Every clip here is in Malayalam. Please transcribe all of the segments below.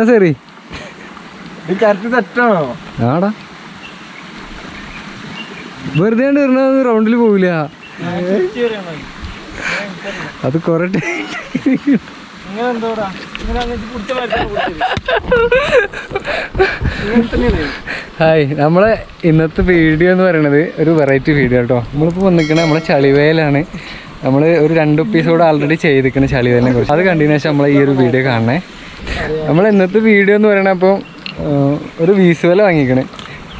ശരി സെറ്റാണോ? ആടാ വെറുതെ റൗണ്ടിൽ പോവില്ല. അത് കൊറേ ഹായ്, നമ്മളെ ഇന്നത്തെ വീഡിയോ എന്ന് പറയണത് ഒരു വെറൈറ്റി വീഡിയോ കേട്ടോ. നമ്മളിപ്പോൾ വന്നിരിക്കണ നമ്മളെ ചളിവേലാണ്. നമ്മൾ ഒരു 2 എപ്പിസോഡ് ആൾറെഡി ചെയ്തിരിക്കുന്ന ചളിവേലിനെ കുറിച്ച്. അത് കണ്ടതിന് ശേഷം നമ്മളെ ഈ ഒരു വീഡിയോ കാണണേ. നമ്മൾ ഇന്നത്തെ വീഡിയോ എന്ന് പറയണ അപ്പോൾ ഒരു വീസുവല വാങ്ങിക്കണേ.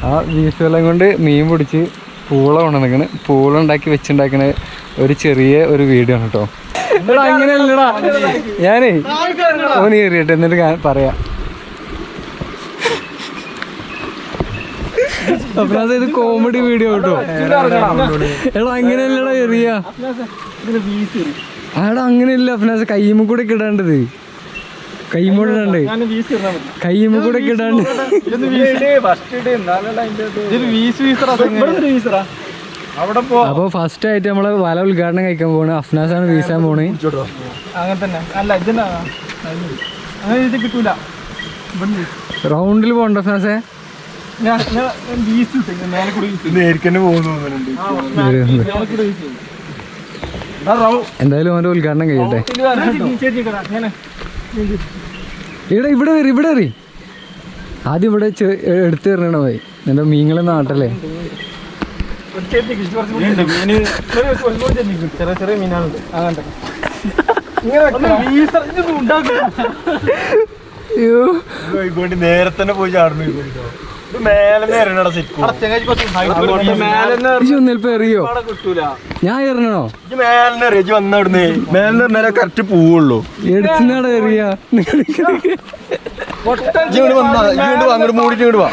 ആ വീസുവല കൊണ്ട് മീൻ പിടിച്ച് പൂള കൊണ്ടുവന്നിക്കണ്. പൂള ഉണ്ടാക്കി വെച്ചുണ്ടാക്കണ ഒരു ചെറിയ ഒരു വീഡിയോ ആണ് കേട്ടോ. അങ്ങനെയല്ലടാ, ഞാനേ ഓന് കയറിയിട്ട് എന്നിട്ട് പറയാം. ഇത് കോമഡി വീഡിയോ കേട്ടോ. എടാ അങ്ങനെയല്ലടാ എറിയ. ആടാ അങ്ങനെയല്ല അഫ്നാസ്, കയ്യുമ്മ കൂടെ കിടാണ്ടത്. കയ്യുമ്മ കൂടെ കിടാണ്ട്. അപ്പൊ ഫസ്റ്റ് ആയിട്ട് നമ്മള് വല ഉദ്ഘാടനം കഴിക്കാൻ പോണ്. അഫ്നാസാണ് വീശാൻ പോണ്. അങ്ങനെ തന്നെ അല്ല, കിട്ടൂല. റൗണ്ടിൽ പോണ്ട അഫ്നാസെ. എന്തായാലും അവന്റെ ഉദ്ഘാടനം കഴിയട്ടെ. ഇവിടെ എറി. ആദ്യം ഇവിടെ എടുത്തു തരണോ പോയി. എന്താ മീങ്ങളെ നാട്ടല്ലേ. ചെറിയ മീനാണ് അങ്ങനത്തെ. നേരെ തന്നെ പോയി ചാടുന്നു. എറിയോ? ഞാൻ എറിഞ്ഞോ? വന്നവിടുന്ന് മേലെ കറക്റ്റ് പോവുള്ളൂ. എടുത്തിനാടെ എറിയാ. അങ്ങോട്ട് മൂടിട്ട് ഇങ്ങോട്ട് വാ.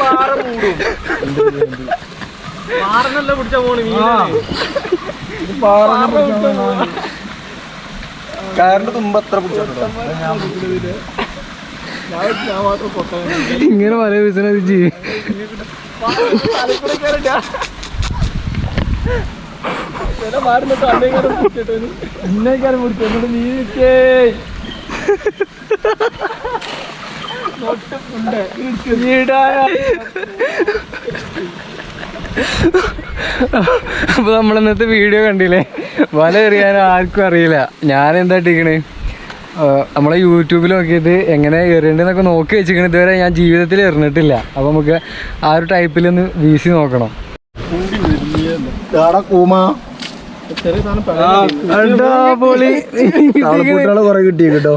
കാറിന്റെ തുമ്പ് അത്ര പിടിച്ചോ. ഇങ്ങനെ പല ബിസിനസ് ചെയ്യും. അപ്പൊ നമ്മളിന്നത്തെ വീഡിയോ കണ്ടില്ലേ? വല എറിയാൻ ആർക്കും അറിയില്ല. ഞാൻ എന്താ ഇട്ടിക്കണേ, നമ്മളെ യൂട്യൂബിൽ നോക്കിയിട്ട് എങ്ങനെ എറിയണ്ടെന്നൊക്കെ നോക്കി വെച്ചിരിക്കണ. ഇതുവരെ ഞാൻ ജീവിതത്തിൽ എറിഞ്ഞിട്ടില്ല. അപ്പൊ നമുക്ക് ആ ഒരു ടൈപ്പിലൊന്ന് വീശി നോക്കണം. കൊറേ കിട്ടി കേട്ടോ.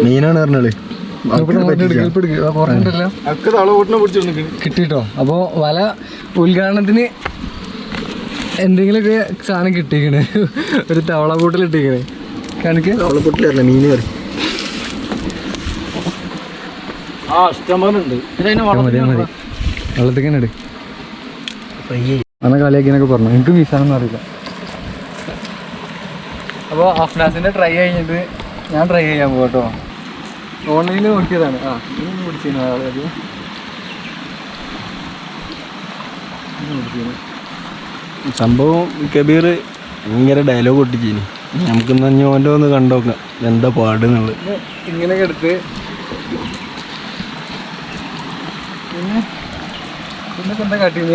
മീനാണ് പറഞ്ഞത്. കിട്ടിട്ടോ. അപ്പൊ വല ഉദ്ഘാടനത്തിന് എന്തെങ്കിലുമൊക്കെ സാധനം കിട്ടിക്കണ്. ഒരു തവള കൂട്ടിൽ ഇട്ടിക്കണേ. കണക്ക് തവളക്കൂട്ടിലല്ല, മീൻ കറി. മതി വെള്ളത്തിക്കന്നെ ഇട്. അന്ന കളിയാക്കിനൊക്കെ പറഞ്ഞു. എനിക്ക് വീശാനൊന്നും അറിയില്ല. അപ്പോൾ അഫ്നാസിന്റെ ട്രൈ കഴിഞ്ഞിട്ട് ഞാൻ ട്രൈ ചെയ്യാൻ പോകും കേട്ടോ. ഓൺലൈനിൽ നോക്കിയതാണ്. പിടിച്ചിരുന്നു ആളെ. സംഭവം കബീർ ഭയങ്കര ഡയലോഗ് ഒട്ടിച്ചിനി. നമുക്ക് ഓൻ്റെ ഒന്ന് കണ്ടോക്കാം എന്താ പാടുന്നുള്ളത്. ഇങ്ങനെയൊക്കെ എടുത്ത് പിന്നെ എന്താ കാട്ടിയത്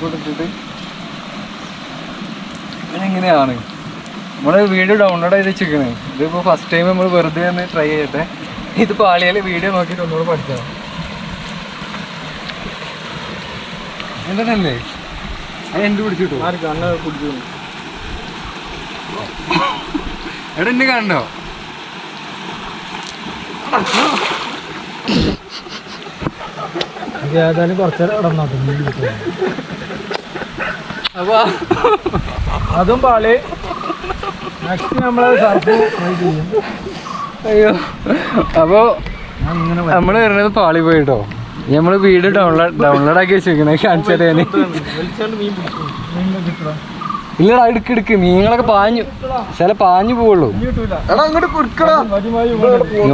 കൊടുത്തിട്ട് ഇങ്ങനെയാണ് നമ്മള് വീഡിയോ ഡൗൺലോഡ് ചെയ്ത് വെച്ചിരിക്കണേ. ഇതിപ്പോൾ ഫസ്റ്റ് ടൈം നമ്മൾ വെറുതെ ഒന്ന് ട്രൈ ചെയ്യട്ടെ. ഇതിപ്പോൾ ആളിയാൽ വീഡിയോ നോക്കിയിട്ട് ഒന്നുകൂടെ പഠിച്ചാൽ എന്തിനല്ലേ അത് എൻ്റെ പിടിച്ചിട്ടു. പിടിച്ചു എടാ എന്നെ കണ്ടോ? ഏതായാലും കുറച്ചേരം അപ്പൊ അതും പാളി. നെക്സ്റ്റ് നമ്മള് അയ്യോ അപ്പൊ നമ്മള് വരുന്നത് പാളി പോയിട്ടോ. നമ്മള് വീഡിയോ ഡൗൺലോഡ് ആക്കി വെച്ചിരിക്കണേ കാണിച്ചു തരാന്. ഇല്ലടാ എടുക്ക് മീനുകളൊക്കെ പാഞ്ഞു പാഞ്ഞു പോവുള്ളൂ.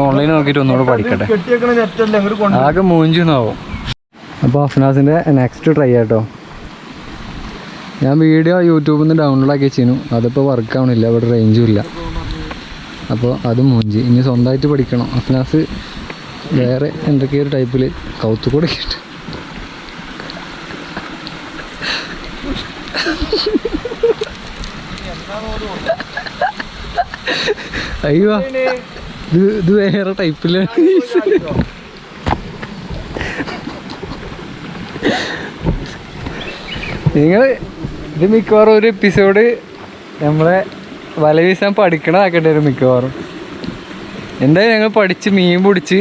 ഓൺലൈൻ നോക്കിയിട്ട് ഒന്നുകൂടെ പഠിക്കട്ടെ. ആകെ മൂഞ്ചുന്നാവും. അപ്പോൾ അഫ്നാസിന്റെ നെക്സ്റ്റ് ട്രൈ ആട്ടോ. ഞാൻ വീഡിയോ യൂട്യൂബിൽ നിന്ന് ഡൗൺലോഡ് ആക്കി വെച്ചിരുന്നു. അതിപ്പോൾ വർക്ക് ആവണില്ല, ഇവിടെ റേഞ്ചും ഇല്ല. അപ്പോൾ അതും മൂഞ്ചി. ഇനി സ്വന്തമായിട്ട് പഠിക്കണം. അഫ്നാസ് വേറെ എന്തൊക്കെയൊരു ടൈപ്പിൽ കൗത്തുകൂടെ കേട്ട് അയ്യോ ഇത് വേറെ ടൈപ്പിലാണ്. നിങ്ങൾ ഇത് മിക്കവാറും ഒരു എപ്പിസോഡ് നമ്മളെ വല വീശാൻ പഠിക്കണതാക്കേണ്ടി വരും മിക്കവാറും. എന്തായാലും ഞങ്ങൾ പഠിച്ച് മീൻ പിടിച്ച്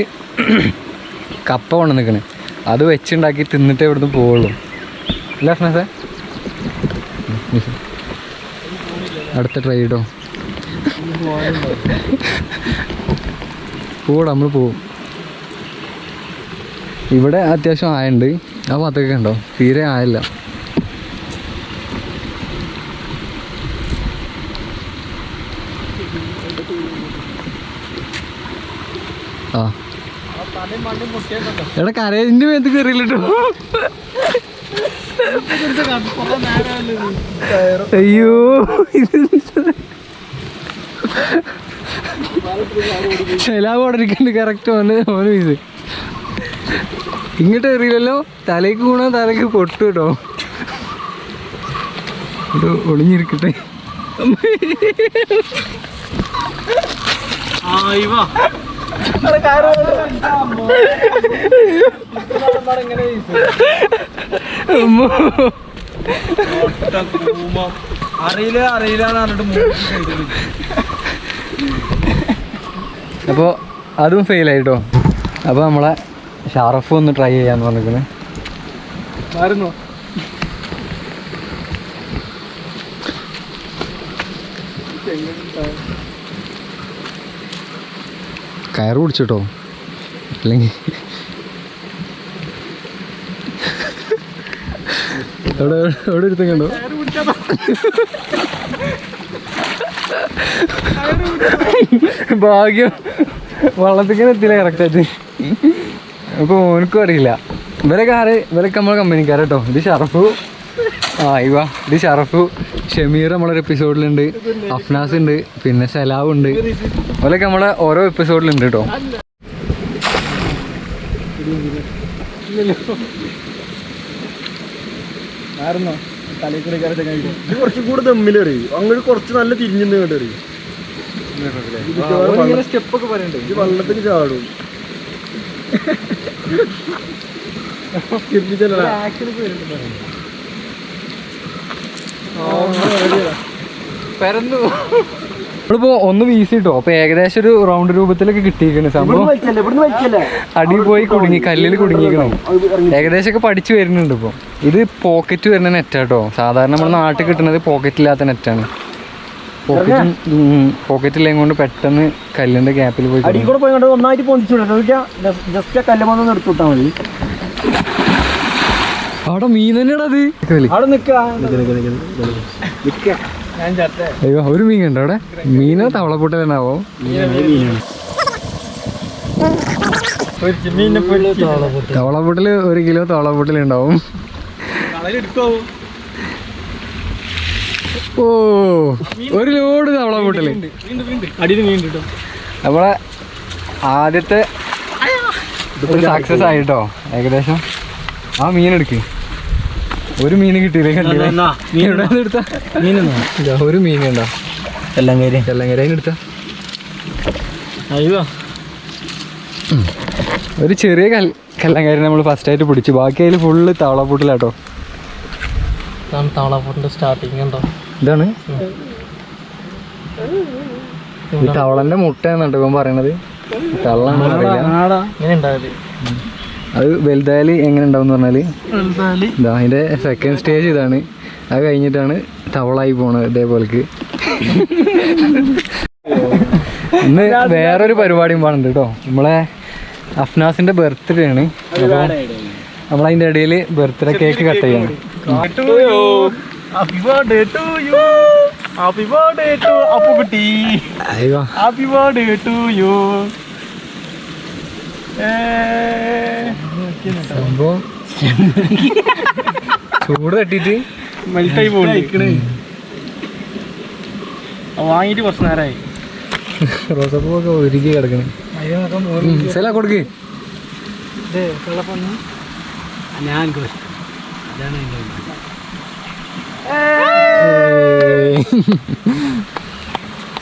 കപ്പ കൊണ്ടു നിൽക്കണേ. അത് വെച്ചുണ്ടാക്കി തിന്നിട്ടേ ഇവിടുന്ന് പോവുള്ളൂ. അല്ല അഫ്നാസേ? അടുത്ത ട്രൈ ഇടോ. പോടാ നമ്മൾ പോവും. ഇവിടെ അത്യാവശ്യം ആയുണ്ട്. ആ ഭാഗത്തൊക്കെ ഉണ്ടോ? തീരെ ആയില്ല. ആ എടാ കരയിൻ്റെ മേത്ത് കയറിയില്ലോ. അയ്യോ ചിലാവോടിരിക്കണ്ട് കറക്റ്റ് ഓന് ഇത് ഇങ്ങോട്ട് എറിയില്ലല്ലോ. തലയ്ക്ക് കൂണോ തലയ്ക്ക് പൊട്ടു കേട്ടോ. ഇത് ഒളിഞ്ഞിരിക്കട്ടെ. അപ്പോൾ അതും ഫെയിലായിട്ടോ. അപ്പോൾ നമ്മളെ ഷാറഫ് ഒന്ന് ട്രൈ ചെയ്യാന്ന് പറഞ്ഞിരിക്കുന്നത്. കയറ് പിടിച്ചിട്ടോ, അല്ലെങ്കിൽ എവിടെ എടുത്തും കണ്ടോ. ഭാഗ്യം വള്ളത്തിങ്ങനെ എത്തിയില്ല കറക്റ്റായിട്ട്. അപ്പോൾ ഓനക്കും അറിയില്ല. ഇവരൊക്കെ നമ്മളെ കമ്പനിക്കാരട്ടോ. ഇത് ഷറഫു, ഇത് ഷറഫു, ഷമീർ നമ്മളൊരു എപ്പിസോഡിലുണ്ട്, അഫ്നാസ് ഉണ്ട്, പിന്നെ സലാവ് ഉണ്ട്. അവരൊക്കെ നമ്മളെ ഓരോ എപ്പിസോഡിലുണ്ട് കേട്ടോ. കുറച്ചും കൂടെ തമ്മിലറിയും. അങ്ങോട്ട് കുറച്ച് നല്ല തിരിഞ്ഞു അറിയും. സ്റ്റെപ്പൊക്കെ പറയണ്ടേ. ഇത് വള്ളത്തിൽ ചാടും. നമ്മളിപ്പോ ഒന്ന് വീശിട്ടോ. അപ്പൊ ഏകദേശം ഒരു റൗണ്ട് രൂപത്തിലൊക്കെ കിട്ടിയിരിക്കണ സംഭവം. അടി പോയി കുടുങ്ങി, കല്ലിൽ കുടുങ്ങിയിരിക്കണം. ഏകദേശം ഒക്കെ പഠിച്ചു വരുന്നുണ്ട്. ഇപ്പൊ ഇത് പോക്കറ്റ് വരുന്ന നെറ്റാട്ടോ. സാധാരണ നമ്മുടെ നാട്ടിൽ കിട്ടുന്നത് പോക്കറ്റ് ഇല്ലാത്ത നെറ്റാണ്. പോക്കറ്റ് ഇല്ലെങ്കിൽ കൊണ്ട് പെട്ടെന്ന് കല്ലിന്റെ ഗ്യാപ്പിൽ പോയി ഒന്നായിട്ട് എടുത്തുവിട്ടാ മതി. അവിടെ മീൻ തന്നെയാടാ അത്. അയ്യോ ഒരു മീൻ ഉണ്ടോ അവിടെ? മീനോ തവളപ്പൊട്ട തന്നെയാവോ? തവളപ്പൊട്ടല് 1 കിലോ തവളപ്പൊട്ടലുണ്ടാവും. ഓ 1 ലോഡ് തവളപ്പൊട്ടല്. നമ്മളെ ആദ്യത്തെ സക്സസ് ആയിട്ടോ ഏകദേശം. ആ മീനെടുക്ക്. ഒരു മീൻ കിട്ടിയില്ലേ? കണ്ടില്ലേ? എവിടെ എടുത്ത ഒരു മീനുണ്ടോ? കല്ലങ്കര എടുത്ത ഒരു ചെറിയ കല്ലങ്കര നമ്മൾ ഫസ്റ്റായിട്ട് പിടിച്ചു. ബാക്കി അതിൽ ഫുള്ള് തവളപ്പൊട്ടിലാട്ടോ. തവളപ്പൊട്ടിന്റെ സ്റ്റാർട്ടിങ് ഉണ്ടോ? ഇതാണ് ഈ തവളന്റെ മുട്ട എന്നാണ് ഇവൻ പറയണത്. തള്ളാണെന്ന് അറിയില്ല. അത് വലുതായാൽ എങ്ങനെ ഉണ്ടാവും എന്ന് പറഞ്ഞാൽ ഇതാ അതിൻ്റെ സെക്കൻഡ് സ്റ്റേജ് ഇതാണ്. അത് കഴിഞ്ഞിട്ടാണ് തവളായി പോണത്. ഇതേപോലേക്ക് ഇന്ന് വേറൊരു പരിപാടിയും പാടുന്നുണ്ട് കേട്ടോ. നമ്മളെ അഫ്നാസിന്റെ ബർത്ത്ഡേ ആണ്. അപ്പോൾ നമ്മളതിൻ്റെ ഇടയിൽ ബർത്ത്ഡേ കേക്ക് കട്ട് ചെയ്യാണ്. Happy birthday to you. Happy birthday to Appukutty. Happy birthday to you. സംഭവം ചൂട് തട്ടിട്ട് മെൽറ്റായി പോകണേ. വാങ്ങിയിട്ട് കുറച്ച് നേരമായി. റോസപ്പൂവൊക്കെ ഒരുക്കി കിടക്കണേ. ചില കൊടുക്ക്.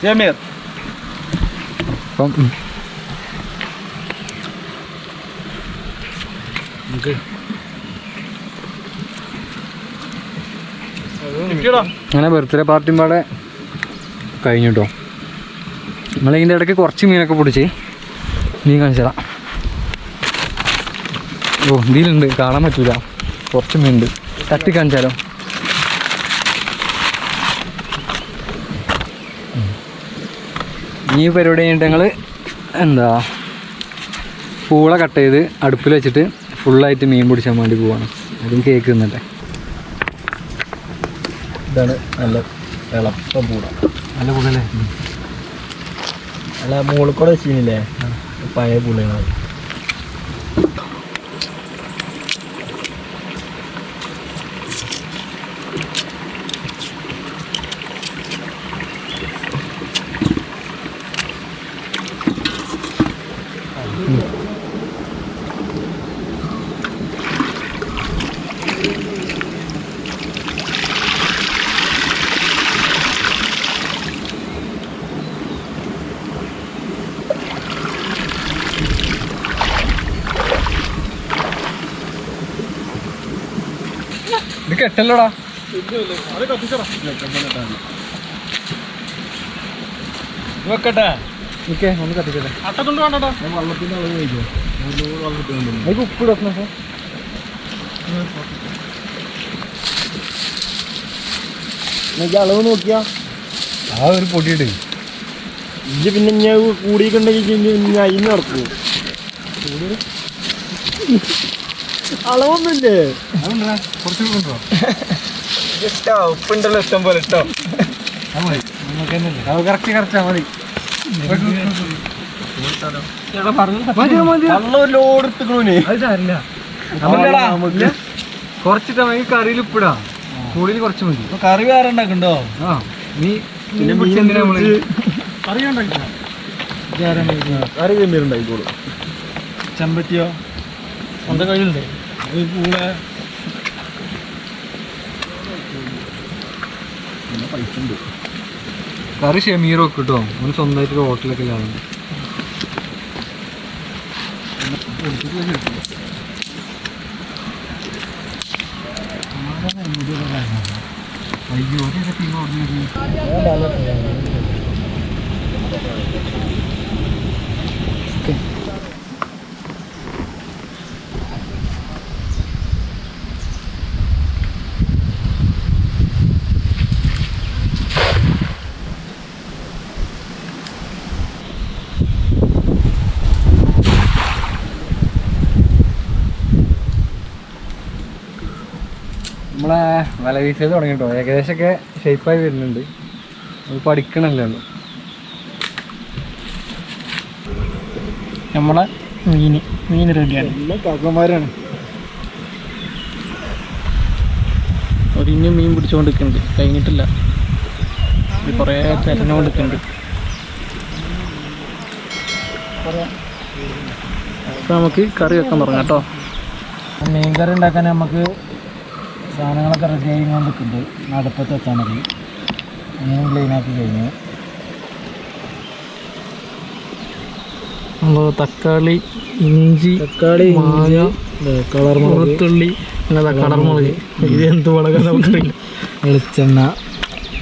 ഞാൻ അപ്പം അങ്ങനെ ബർത്ത്ഡേ പാർട്ടിയും പാടെ കഴിഞ്ഞു കേട്ടോ. നമ്മളതിൻ്റെ ഇടയ്ക്ക് കുറച്ച് മീനൊക്കെ പിടിച്ച് മീൻ കാണിച്ചതാ. ഓ ഇതിലുണ്ട്, കാണാൻ പറ്റൂല. കുറച്ച് മീനുണ്ട്, തട്ടി കാണിച്ചാലോ. ഈ പരിപാടി കഴിഞ്ഞിട്ട് ഞങ്ങൾ എന്താ പൂള കട്ട് ചെയ്ത് അടുപ്പിൽ വെച്ചിട്ട് ഫുള്ളായിട്ട് മീൻ പിടിച്ചാൻ വേണ്ടി പോവാണ്. അതും കേക്ക് തിന്നട്ടെ. ഇതാണ് നല്ല എളുപ്പം പൂള. നല്ല പൂളല്ലേ? അല്ല മുകളിൽ വെച്ചില്ലേ പഴയ പൂളയാണ്. ഇത് കെട്ടല്ലോടാ. വെക്കട്ടെ. ഓക്കെ, ഒന്ന് കത്തിക്കട്ടെ. അട്ടത്തുണ്ട് വേണ്ടോ? വെള്ളത്തിൻ്റെ അളവ് കഴിക്കോ? അതിന് ഉപ്പിടും. അളവ് നോക്കിയാ ആ ഒരു പൊടിയിട്ട് ഇജ്ജ് പിന്നെ ഞാൻ കൂടിയിട്ടുണ്ടെങ്കിൽ ഞാൻ ഇന്ന് നടക്കൂ. അളവൊന്നുമില്ലേ? കുറച്ച് കൊണ്ടോ ഇഷ്ടോ ഉപ്പുണ്ടല്ലോ ഇഷ്ടം പോലെ. ഇഷ്ടം കറക്റ്റാ മതി. ലോഡ് എടുത്തുക്കണേ. കുറച്ചിട്ടാ മതി. കറിയിൽ ഉപ്പിടാം, കൂടുതൽ കുറച്ച് മതി. കറി വേറെ ഉണ്ടാക്കണ്ടോ? ആ നീ കറി ഗംഭീരുണ്ടായിക്കോളൂ. ചെമ്പറ്റിയോ സ്വന്തം കയ്യിലുണ്ട്. കൂടെ പൈസ ഉണ്ട്. കറി ഷെമീറൊക്കെ കിട്ടോ. അവന് സ്വന്തമായിട്ടൊരു ഹോട്ടലൊക്കെ ഇല്ലാതെ. അയ്യോ നമ്മളെ വല വീശൽ തുടങ്ങിട്ടോ. ഏകദേശമൊക്കെ ഷേപ്പായി വരുന്നുണ്ട്. അത് പഠിക്കണമല്ലോ. നമ്മളെ മീൻ റെഡിയാണ്. എല്ലാ കാക്കന്മാരാണ്. ഒരിഞ്ഞ് മീൻ പിടിച്ചുകൊണ്ടിരിക്കുന്നുണ്ട്, കഴിഞ്ഞിട്ടില്ല. ഇത് കുറേ തിരഞ്ഞുകൊണ്ടിരിക്കുന്നുണ്ട്. അപ്പോൾ നമുക്ക് കറി വെക്കാൻ തുടങ്ങാം കേട്ടോ. മീൻ കറി ഉണ്ടാക്കാൻ നമുക്ക് സാധനങ്ങളൊക്കെ റെഡി ആയി കൊണ്ടിരിക്കുന്നുണ്ട്. അടുപ്പത്ത് വെച്ചാൽ മതി. മീൻ ക്ലീനാക്കി കഴിഞ്ഞു. നമ്മൾ തക്കാളി, ഇഞ്ചി, മാങ്ങ, കളർ വെളുത്തുള്ളി, പിന്നെ കളർ മുളക്. ഇത് എന്ത് മുളകാണ് നമുക്കറിയില്ല. വെളിച്ചെണ്ണ,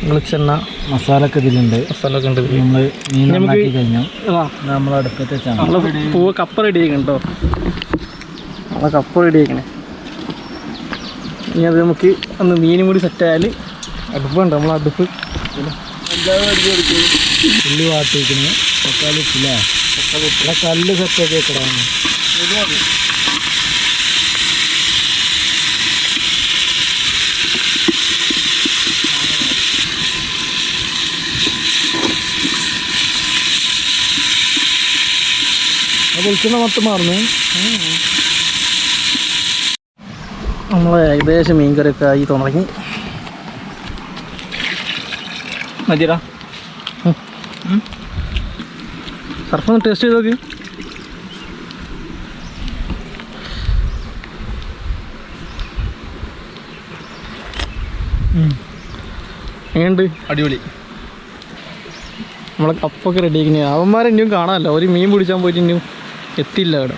വെളിച്ചെണ്ണ മസാല ഒക്കെ ഇതിലുണ്ട്. മസാല ഒക്കെ ഉണ്ട്. നമ്മൾ മീൻ നന്നാക്കി കഴിഞ്ഞു. നമ്മൾ അടുപ്പത്ത് വെച്ചാണ് പൂവ് കപ്പ റെഡി ആക്കണം കേട്ടോ. നമ്മളെ കപ്പ റെഡി ആക്കണേ. ഇനി അത് നമുക്ക് ഒന്ന് മീനും കൂടി സെറ്റായാൽ അടുപ്പുണ്ട്. നമ്മൾ അടുപ്പ് ഉള്ളി വാട്ടി വയ്ക്കുന്നത് തക്കാളി ഇട്ടില്ലേ? കല്ല് സെറ്റാക്കി വെക്കണം. വെളിച്ചെണ്ണ മൊത്തം മാറുന്നു. നമ്മൾ ഏകദേശം മീൻകറിയൊക്കെ ആയി തുടങ്ങി. മതിയടാ. സർഫ് ഒന്ന് ടേസ്റ്റ് ചെയ്ത് നോക്കി. എങ്ങനെയുണ്ട്? അടിപൊളി. നമ്മളെ കപ്പൊക്കെ റെഡി ആക്കി. അവന്മാരെ ഇനിയും കാണാമല്ലോ. ഒരു മീൻ പിടിച്ചാൽ പോയിട്ട് ഇനിയും എത്തിയില്ല അവിടെ.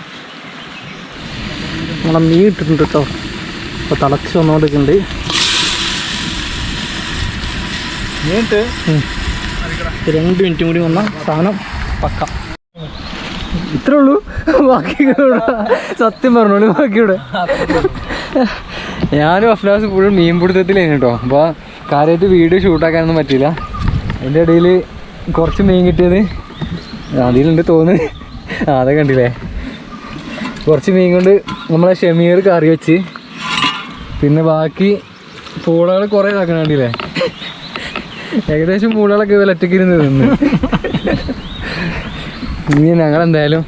നമ്മളെ മീൻ ഇട്ടിട്ടുണ്ട് കേട്ടോ. അപ്പോൾ തിളച്ച് വന്നുകൊണ്ടിരിക്കുന്നുണ്ട്. മീനിട്ട് 2 മിനിറ്റും കൂടി വന്നാൽ സാധനം പക്ക. ഇത്രേ ഉള്ളൂ. ബാക്കി സത്യം പറഞ്ഞോളൂ. ബാക്കിയൂടെ ഞാനും അഫ്ലാസ് ഫുൾ മീൻ പിടുത്തത്തിലായിരുന്നു കേട്ടോ. അപ്പോൾ കാര്യമായിട്ട് വീഡിയോ ഷൂട്ടാക്കാനൊന്നും പറ്റിയില്ല. അതിൻ്റെ ഇടയിൽ കുറച്ച് മീൻ കിട്ടിയത് അതിലുണ്ട് തോന്നുന്നു. അതൊക്കെ കണ്ടില്ലേ? കുറച്ച് മീൻ കൊണ്ട് നമ്മളെ ഷമീർ കറി വെച്ച്, പിന്നെ ബാക്കി പൂളകൾ കുറേ ഇതാക്കണം. കണ്ടില്ലേ? ഏകദേശം പൂളകളൊക്കെ ഒറ്റയ്ക്ക് ഇരുന്ന് നിന്ന്. ഇനി ഞങ്ങളെന്തായാലും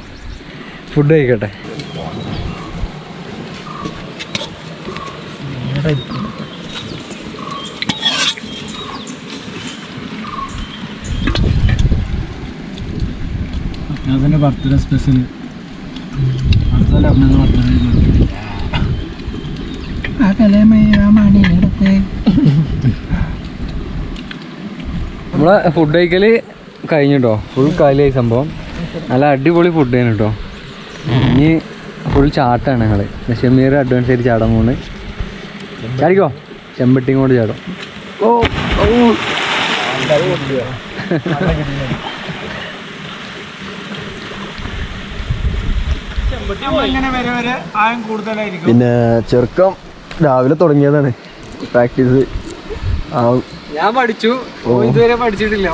ഫുഡ് കഴിക്കട്ടെ. അതിൻ്റെ ബർത്ത്ഡേ സ്പെഷ്യൽ നമ്മളെ ഫുഡ് കഴിക്കൽ കഴിഞ്ഞിട്ടോ. ഫുൾ കാലിയായി സംഭവം. നല്ല അടിപൊളി ഫുഡ് ആണ് കേട്ടോ. ഇനി ഫുൾ ചാട്ടാണ് ഞങ്ങൾ. ഷമീർ അഡ്വാൻസ് ആയിട്ട് ചാടാൻ പോകുന്നത്. ചാടിക്കോ. ചെമ്പട്ടിയും കൊണ്ട് ചാടും. പിന്നെ ചെറുക്കം രാവിലെ തുടങ്ങിയതാണ് പ്രാക്ടീസ്. ഞാൻ പഠിച്ചു, ഇതുവരെ പഠിച്ചിട്ടില്ല.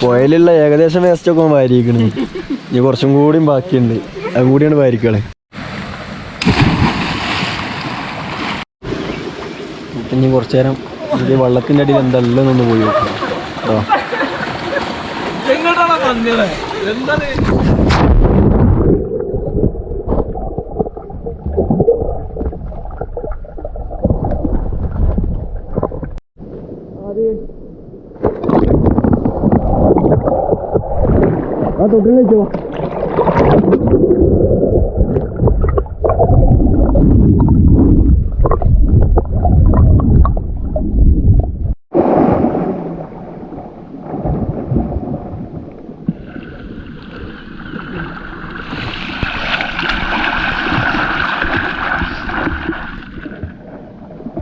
പുഴയിലുള്ള ഏകദേശം വേസ്റ്റൊക്കെ വാരിക്കണ്. ഇനി കുറച്ചും കൂടിയും ബാക്കിയുണ്ട്. അത് കൂടിയാണ് വാരിക്കളെ. ഇനി കുറച്ചു നേരം വെള്ളത്തിൻ്റെ അടിയിൽ എന്തെല്ലാം ഒന്ന് പോയി നോക്കണം കേട്ടോ. ആ തൊട്ടിലേക്കോ.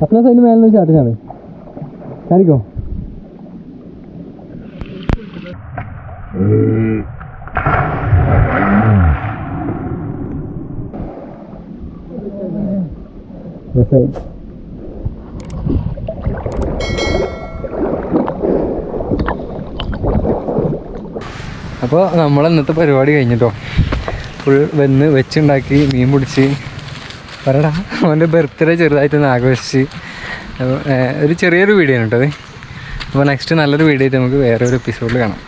अपना साइड में आने चाहते जावे कारी को वैसे അപ്പോൾ നമ്മൾ ഇന്നത്തെ പരിപാടി കഴിഞ്ഞിട്ടോ. ഫുൾ വന്ന് വെച്ചുണ്ടാക്കി മീൻ പിടിച്ച് പറയടാ. അവൻ്റെ ബർത്ത്ഡേ ചെറുതായിട്ടൊന്ന് ആഘോഷിച്ച് ഒരു ചെറിയൊരു വീഡിയോ ആണ് കേട്ടോ അത്. അപ്പോൾ നെക്സ്റ്റ് നല്ലൊരു വീഡിയോ ആയിട്ട് നമുക്ക് വേറെ ഒരു എപ്പിസോഡിൽ കാണാം.